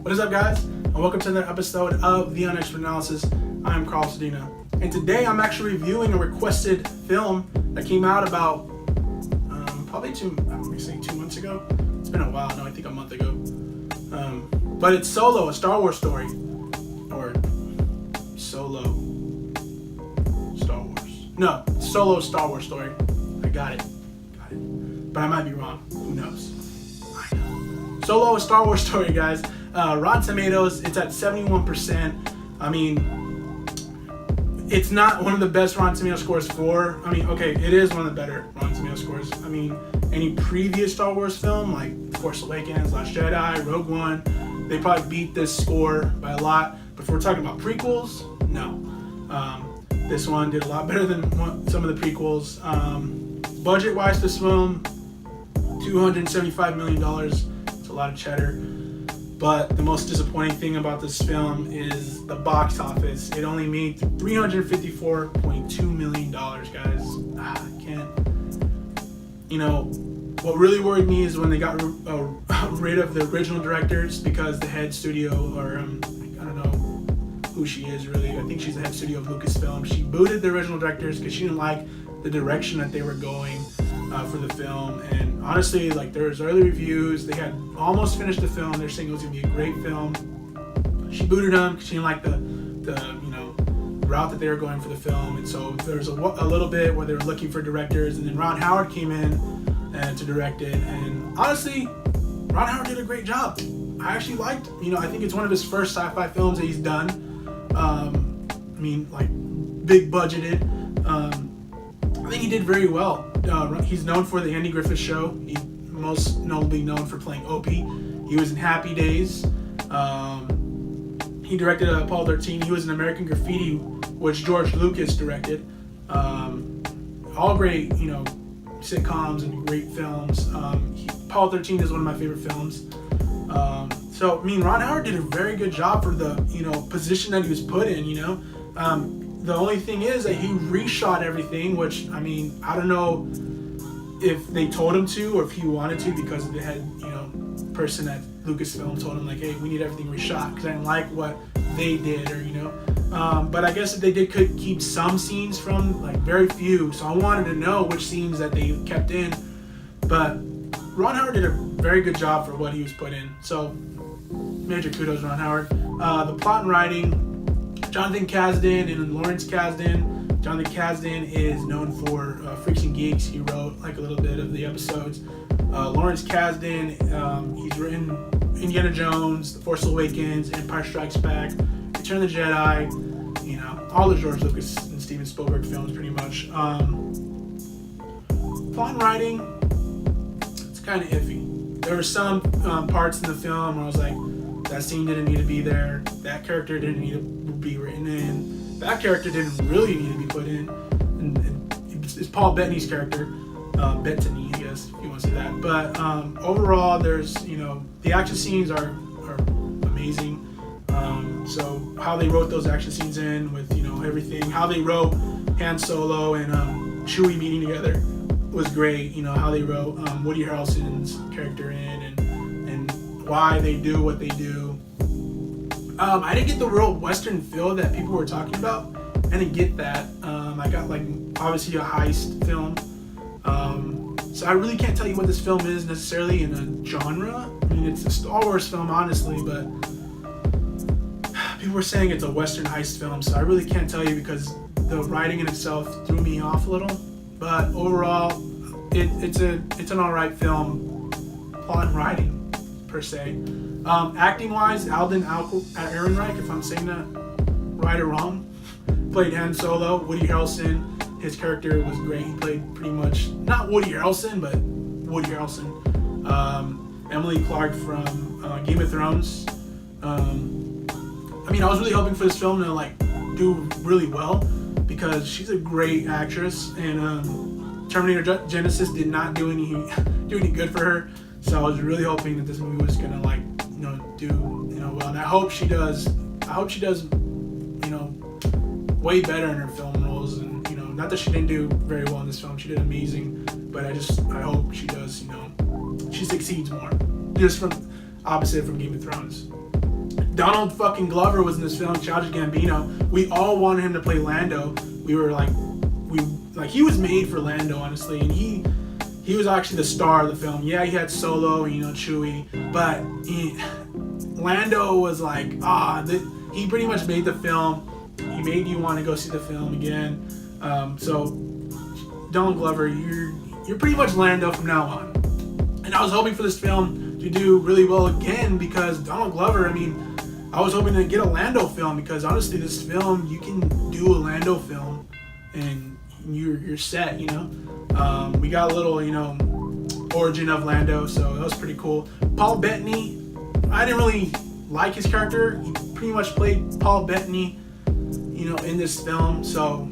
What is up, guys? And welcome to another episode of The Unexpert Analysis. I'm Carl Sedina. And today I'm actually reviewing a requested film that came out about probably 2 months ago. It's been a while, no, I think a month ago. But it's Solo, a Star Wars story. Or Solo Star Wars. No, Solo Star Wars story. I got it. But I might be wrong. Who knows? I know. Solo, a Star Wars story, guys. Rotten Tomatoes, it's at 71%. I mean, it's not one of the best Rotten Tomato scores for. I mean, okay, it is one of the better Rotten Tomato scores. I mean, any previous Star Wars film, like Force Awakens, Last Jedi, Rogue One, they probably beat this score by a lot. But if we're talking about prequels, no. This one did a lot better than some of the prequels. Budget-wise, this film, $275 million. It's a lot of cheddar. But the most disappointing thing about this film is the box office. It only made $354.2 million, guys. I can't. You know, what really worried me is when they got rid of the original directors, because the head studio, or I don't know who she is really. I think she's the head studio of Lucasfilm. She booted the original directors because she didn't like the direction that they were going for the film. And honestly, like, there was early reviews. They had almost finished the film. They're saying it was gonna be a great film. She booted them because she didn't like the route that they were going for the film. And so there was a little bit where they were looking for directors, and then Ron Howard came in to direct it. And honestly, Ron Howard did a great job. I actually liked, I think it's one of his first sci-fi films that he's done. I mean, like, big budgeted. I think he did very well. He's known for the Andy Griffith Show. He's most notably known for playing Opie. He was in Happy Days. He directed Apollo 13. He was in American Graffiti, which George Lucas directed. All great, sitcoms and great films. Apollo 13 is one of my favorite films. So, I mean, Ron Howard did a very good job for the, position that he was put in, The only thing is that he reshot everything, which, I mean, I don't know if they told him to or if he wanted to, because the head, person at Lucasfilm told him, like, hey, we need everything reshot because I didn't like what they did, or, but I guess they could keep some scenes from, like, very few. So I wanted to know which scenes that they kept in. But Ron Howard did a very good job for what he was put in. So major kudos, Ron Howard. The plot and writing, Jonathan Kasdan and Lawrence Kasdan. Jonathan Kasdan is known for Freaks and Geeks. He wrote like a little bit of the episodes. Lawrence Kasdan, he's written Indiana Jones, The Force Awakens, Empire Strikes Back, Return of the Jedi, all the George Lucas and Steven Spielberg films pretty much. Plot and writing, it's kind of iffy. There were some parts in the film where I was like, that scene didn't need to be there. That character didn't need to be written in. That character didn't really need to be put in. And it's Paul Bettany's character. Bettany, I guess, if you want to say that. But overall, there's, the action scenes are amazing. So how they wrote those action scenes in with, everything. How they wrote Han Solo and Chewie meeting together was great. How they wrote Woody Harrelson's character in and why they do what they do. I didn't get the real Western feel that people were talking about. I didn't get that. I got, like, obviously a heist film. So I really can't tell you what this film is necessarily in a genre. I mean, it's a Star Wars film, honestly, but people were saying it's a Western heist film, so I really can't tell you because the writing in itself threw me off a little. But overall, it's an alright film. Plot and writing, per se. Acting wise, Alden Ehrenreich, if I'm saying that right or wrong, played Han Solo. Woody Harrelson, his character was great. He played pretty much not Woody Harrelson, but Woody Harrelson. Emily Clark from Game of Thrones. I mean, I was really hoping for this film to, like, do really well because she's a great actress, and Terminator Genesis did not do any good for her. So I was really hoping that this movie was gonna, like, do well, and I hope she does. Way better in her film roles, and not that she didn't do very well in this film. She did amazing, but I hope she does. She succeeds more, just from opposite from Game of Thrones. Donald fucking Glover was in this film, Childish Gambino. We all wanted him to play Lando. We were like, he was made for Lando, honestly, and he was actually the star of the film. Yeah, he had Solo, Chewie, but Lando was like, he pretty much made the film. He made you want to go see the film again. So Donald Glover, you're pretty much Lando from now on. And I was hoping for this film to do really well again because Donald Glover, I was hoping to get a Lando film because honestly, this film, you can do a Lando film and you're set, We got a little, origin of Lando, so that was pretty cool. Paul Bettany, I didn't really like his character. He pretty much played Paul Bettany, in this film, so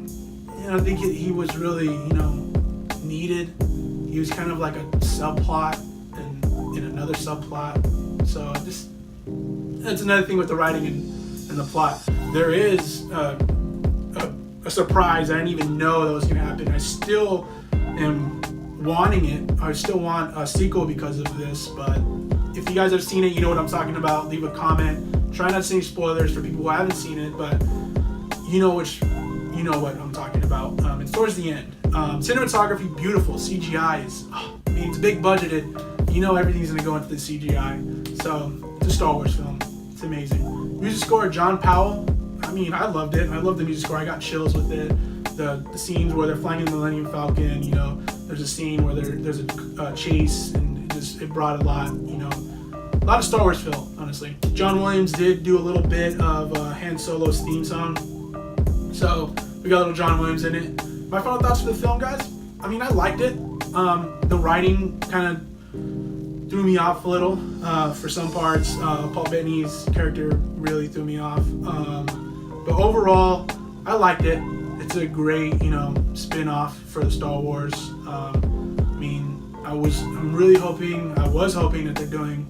I think he was really, needed. He was kind of like a subplot and in another subplot. So that's another thing with the writing and the plot. There is a surprise I didn't even know that was going to happen. I still am wanting it. I still want a sequel because of this, but if you guys have seen it, you know what I'm talking about. Leave a comment. Try not to say any spoilers for people who haven't seen it, but you know what I'm talking about. It's towards the end. Cinematography, beautiful. CGI is, it's big budgeted. Everything's gonna go into the CGI. So it's a Star Wars film. It's amazing. Music score, John Powell. I loved it. I love the music score. I got chills with it. The scenes where they're flying in the Millennium Falcon. There's a scene where there's a chase, and it brought a lot. A lot of Star Wars feel, honestly. John Williams did do a little bit of Han Solo's theme song. So we got a little John Williams in it. My final thoughts for the film, guys. I liked it. The writing kind of threw me off a little for some parts. Paul Bettany's character really threw me off. But overall, I liked it. It's a great, spin-off for the Star Wars. I was hoping that they're doing,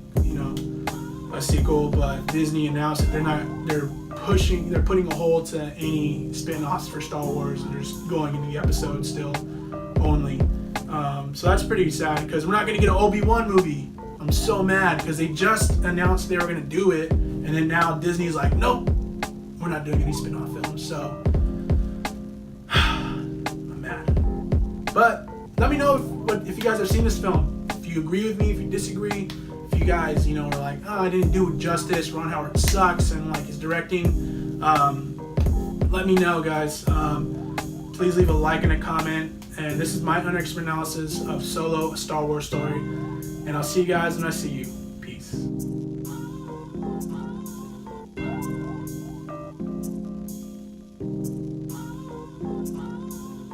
a sequel, but Disney announced that they're putting a hold to any spin-offs for Star Wars, and they're just going into the episodes still only. So that's pretty sad because we're not going to get an Obi-Wan movie. I'm so mad because they just announced they were going to do it, and then now Disney's like, nope, we're not doing any spin-off films. So I'm mad. But let me know if you guys have seen this film. If you agree with me, if you disagree. If you guys, are like, I didn't do it justice. Ron Howard sucks, and his directing. Let me know, guys. Please leave a like and a comment. And this is my unexpert analysis of Solo: A Star Wars Story. And I'll see you guys when I see you.